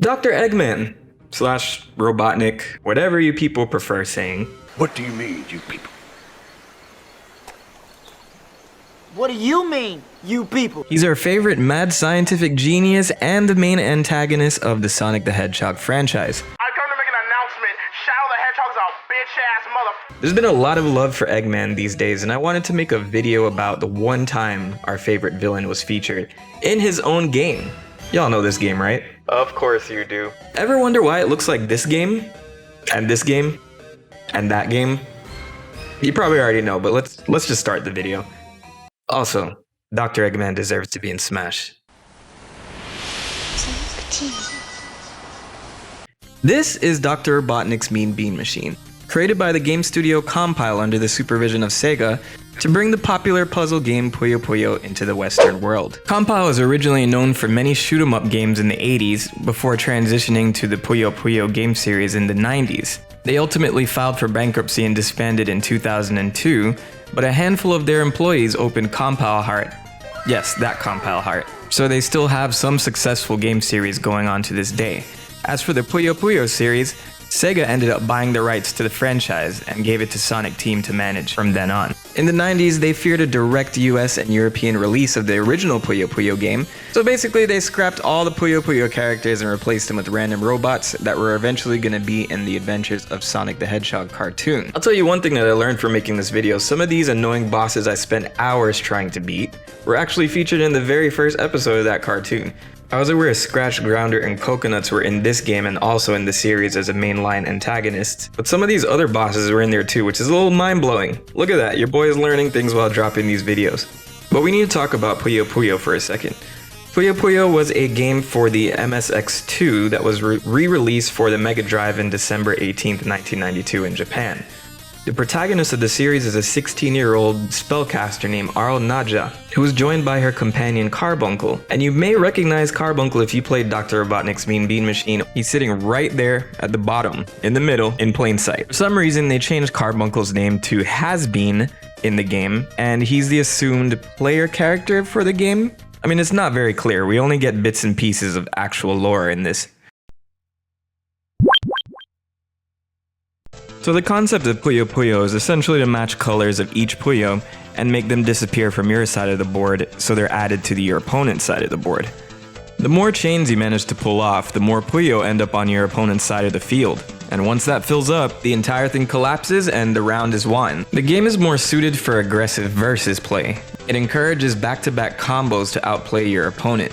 Dr. Eggman slash Robotnik, whatever you people prefer saying. What do you mean, you people? What do you mean, you people? He's our favorite mad scientific genius and the main antagonist of the Sonic the Hedgehog franchise. I come to make an announcement. Shadow the Hedgehog's a bitch-ass mother... There's been a lot of love for Eggman these days, and I wanted to make a video about the one time our favorite villain was featured in his own game. Y'all know this game, right? Of course you do. Ever wonder why it looks like this game? And this game? And that game? You probably already know, but let's just start the video. Also, Dr. Eggman deserves to be in Smash. This is Dr. Robotnik's Mean Bean Machine, created by the game studio Compile under the supervision of Sega to bring the popular puzzle game Puyo Puyo into the Western world. Compile was originally known for many shoot-'em-up games in the 80s before transitioning to the Puyo Puyo game series in the 90s. They ultimately filed for bankruptcy and disbanded in 2002, but a handful of their employees opened Compile Heart. Yes, that Compile Heart. So they still have some successful game series going on to this day. As for the Puyo Puyo series, Sega ended up buying the rights to the franchise and gave it to Sonic Team to manage from then on. In the 90s, they feared a direct US and European release of the original Puyo Puyo game, so basically they scrapped all the Puyo Puyo characters and replaced them with random robots that were eventually going to be in the Adventures of Sonic the Hedgehog cartoon. I'll tell you one thing that I learned from making this video: some of these annoying bosses I spent hours trying to beat were actually featured in the very first episode of that cartoon. I was aware Scratch, Grounder, and Coconuts were in this game and also in the series as a mainline antagonist, but some of these other bosses were in there too, which is a little mind-blowing. Look at that, your boy is learning things while dropping these videos. But we need to talk about Puyo Puyo for a second. Puyo Puyo was a game for the MSX2 that was re-released for the Mega Drive in December 18th, 1992 in Japan. The protagonist of the series is a 16-year-old spellcaster named Arl Nadja, who is joined by her companion Carbuncle. And you may recognize Carbuncle if you played Dr. Robotnik's Mean Bean Machine. He's sitting right there at the bottom, in the middle, in plain sight. For some reason, they changed Carbuncle's name to Has-Been in the game, and he's the assumed player character for the game. I mean, it's not very clear. We only get bits and pieces of actual lore in this. So the concept of Puyo Puyo is essentially to match colors of each Puyo and make them disappear from your side of the board so they're added to your opponent's side of the board. The more chains you manage to pull off, the more Puyo end up on your opponent's side of the field. And once that fills up, the entire thing collapses and the round is won. The game is more suited for aggressive versus play. It encourages back-to-back combos to outplay your opponent.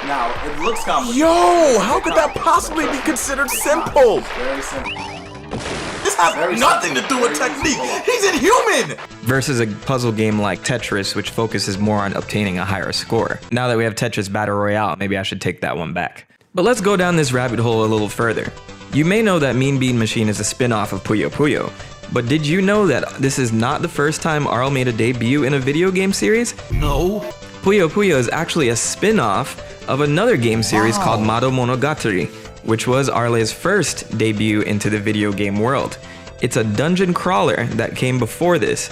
Now, it looks complicated. Yo, how could that possibly be considered simple? Very simple. This has nothing to do with technique. He's inhuman! Versus a puzzle game like Tetris, which focuses more on obtaining a higher score. Now that we have Tetris Battle Royale, maybe I should take that one back. But let's go down this rabbit hole a little further. You may know that Mean Bean Machine is a spin-off of Puyo Puyo, but did you know that this is not the first time Arl made a debut in a video game series? No. Puyo Puyo is actually a spin-off of another game series called Madou Monogatari, which was Arle's first debut into the video game world. It's a dungeon crawler that came before this.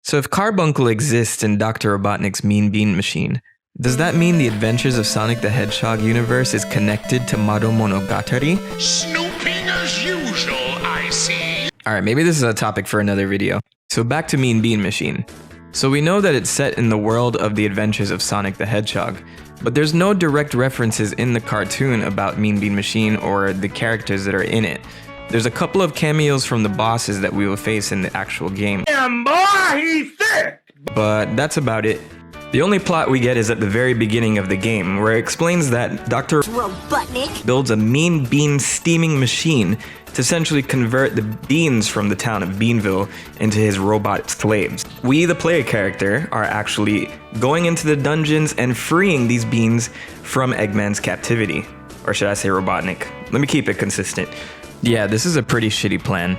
So if Carbuncle exists in Dr. Robotnik's Mean Bean Machine, does that mean the Adventures of Sonic the Hedgehog universe is connected to Madou Monogatari? Snooping as usual, I see. Alright, maybe this is a topic for another video. So back to Mean Bean Machine. So we know that it's set in the world of the Adventures of Sonic the Hedgehog, but there's no direct references in the cartoon about Mean Bean Machine or the characters that are in it. There's a couple of cameos from the bosses that we will face in the actual game. Damn boy, he's thick! But that's about it. The only plot we get is at the very beginning of the game, where it explains that Dr. Robotnik builds a mean bean steaming machine to essentially convert the beans from the town of Beanville into his robot slaves. We, the player character, are actually going into the dungeons and freeing these beans from Eggman's captivity. Or should I say Robotnik? Let me keep it consistent. Yeah, this is a pretty shitty plan,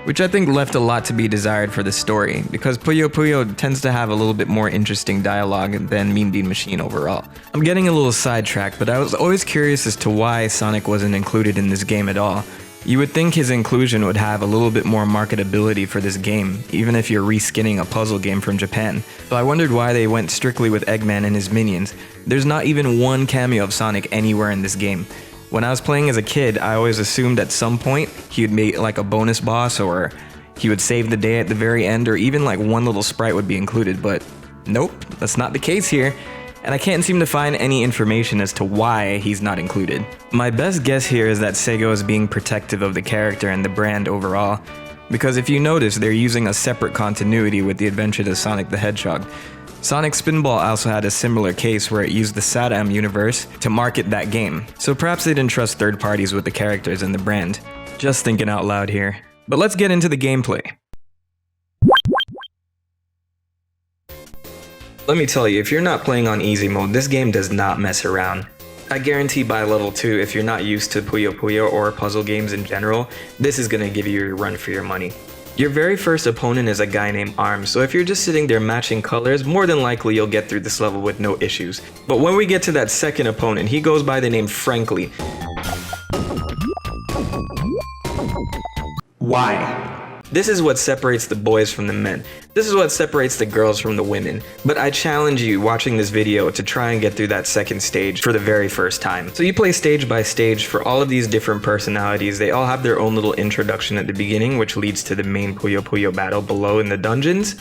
which I think left a lot to be desired for the story, because Puyo Puyo tends to have a little bit more interesting dialogue than Mean Bean Machine overall. I'm getting a little sidetracked, but I was always curious as to why Sonic wasn't included in this game at all. You would think his inclusion would have a little bit more marketability for this game, even if you're reskinning a puzzle game from Japan. So I wondered why they went strictly with Eggman and his minions. There's not even one cameo of Sonic anywhere in this game. When I was playing as a kid, I always assumed at some point he would make like a bonus boss, or he would save the day at the very end, or even like one little sprite would be included, but nope, that's not the case here. And I can't seem to find any information as to why he's not included. My best guess here is that Sega is being protective of the character and the brand overall, because if you notice, they're using a separate continuity with the Adventures of Sonic the Hedgehog. Sonic Spinball also had a similar case where it used the SATAM universe to market that game, so perhaps they didn't trust third parties with the characters and the brand. Just thinking out loud here. But let's get into the gameplay. Let me tell you, if you're not playing on easy mode, this game does not mess around. I guarantee by level 2, if you're not used to Puyo Puyo or puzzle games in general, this is gonna give you your run for your money. Your very first opponent is a guy named Arms, so if you're just sitting there matching colors, more than likely you'll get through this level with no issues. But when we get to that second opponent, he goes by the name Frankly. Why? This is what separates the boys from the men. This is what separates the girls from the women. But I challenge you watching this video to try and get through that second stage for the very first time. So you play stage by stage for all of these different personalities. They all have their own little introduction at the beginning, which leads to the main Puyo Puyo battle below in the dungeons.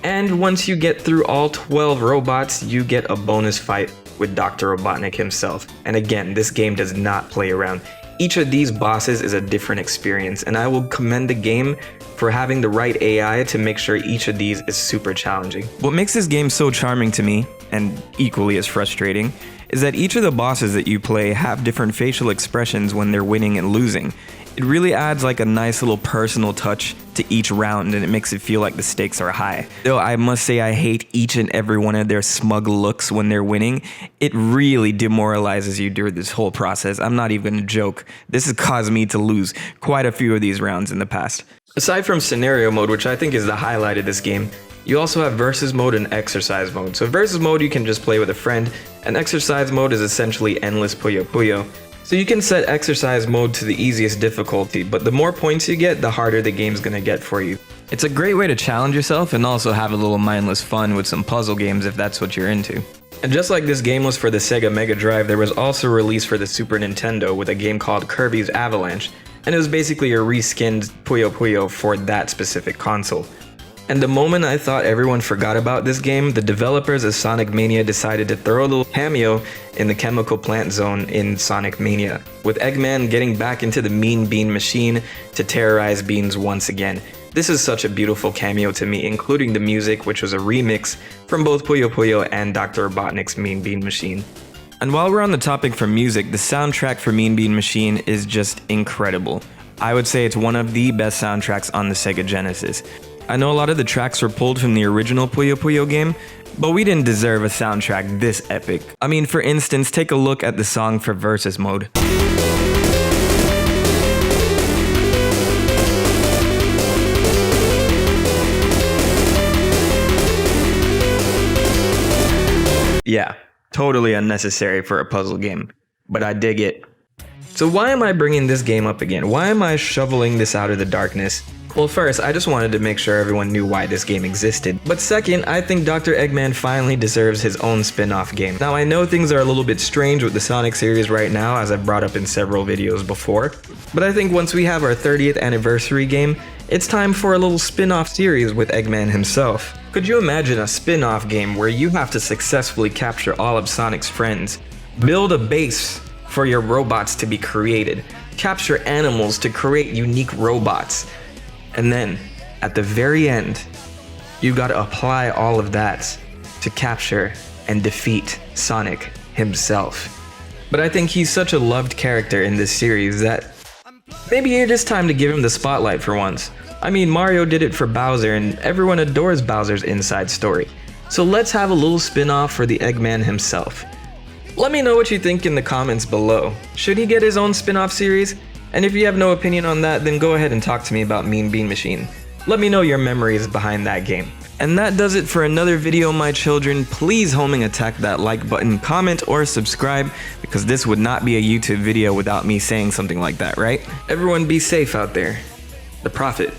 And once you get through all 12 robots, you get a bonus fight with Dr. Robotnik himself. And again, this game does not play around. Each of these bosses is a different experience, and I will commend the game for having the right AI to make sure each of these is super challenging. What makes this game so charming to me, and equally as frustrating, is that each of the bosses that you play have different facial expressions when they're winning and losing. It really adds like a nice little personal touch to each round, and it makes it feel like the stakes are high. Though I must say I hate each and every one of their smug looks when they're winning. It really demoralizes you during this whole process. I'm not even gonna joke. This has caused me to lose quite a few of these rounds in the past. Aside from scenario mode, which I think is the highlight of this game, you also have versus mode and exercise mode. So versus mode you can just play with a friend, and exercise mode is essentially endless Puyo Puyo. So you can set exercise mode to the easiest difficulty, but the more points you get, the harder the game's gonna get for you. It's a great way to challenge yourself and also have a little mindless fun with some puzzle games if that's what you're into. And just like this game was for the Sega Mega Drive, there was also a release for the Super Nintendo with a game called Kirby's Avalanche, and it was basically a reskinned Puyo Puyo for that specific console. And the moment I thought everyone forgot about this game, the developers of Sonic Mania decided to throw a little cameo in the chemical plant zone in Sonic Mania, with Eggman getting back into the Mean Bean Machine to terrorize beans once again. This is such a beautiful cameo to me, including the music, which was a remix from both Puyo Puyo and Dr. Robotnik's Mean Bean Machine. And while we're on the topic for music, the soundtrack for Mean Bean Machine is just incredible. I would say it's one of the best soundtracks on the Sega Genesis. I know a lot of the tracks were pulled from the original Puyo Puyo game, but we didn't deserve a soundtrack this epic. I mean, for instance, take a look at the song for versus mode. Yeah, totally unnecessary for a puzzle game, but I dig it. So why am I bringing this game up again? Why am I shoveling this out of the darkness? Well, first, I just wanted to make sure everyone knew why this game existed. But second, I think Dr. Eggman finally deserves his own spin-off game. Now, I know things are a little bit strange with the Sonic series right now, as I've brought up in several videos before. But I think once we have our 30th anniversary game, it's time for a little spin-off series with Eggman himself. Could you imagine a spin-off game where you have to successfully capture all of Sonic's friends, build a base for your robots to be created, capture animals to create unique robots, and then, at the very end, you gotta apply all of that to capture and defeat Sonic himself. But I think he's such a loved character in this series that maybe it is time to give him the spotlight for once. I mean, Mario did it for Bowser, and everyone adores Bowser's inside story. So let's have a little spin-off for the Eggman himself. Let me know what you think in the comments below. Should he get his own spin-off series? And if you have no opinion on that, then go ahead and talk to me about Mean Bean Machine. Let me know your memories behind that game. And that does it for another video, my children. Please homing attack that like button, comment, or subscribe, because this would not be a YouTube video without me saying something like that, right? Everyone be safe out there. The Prophet.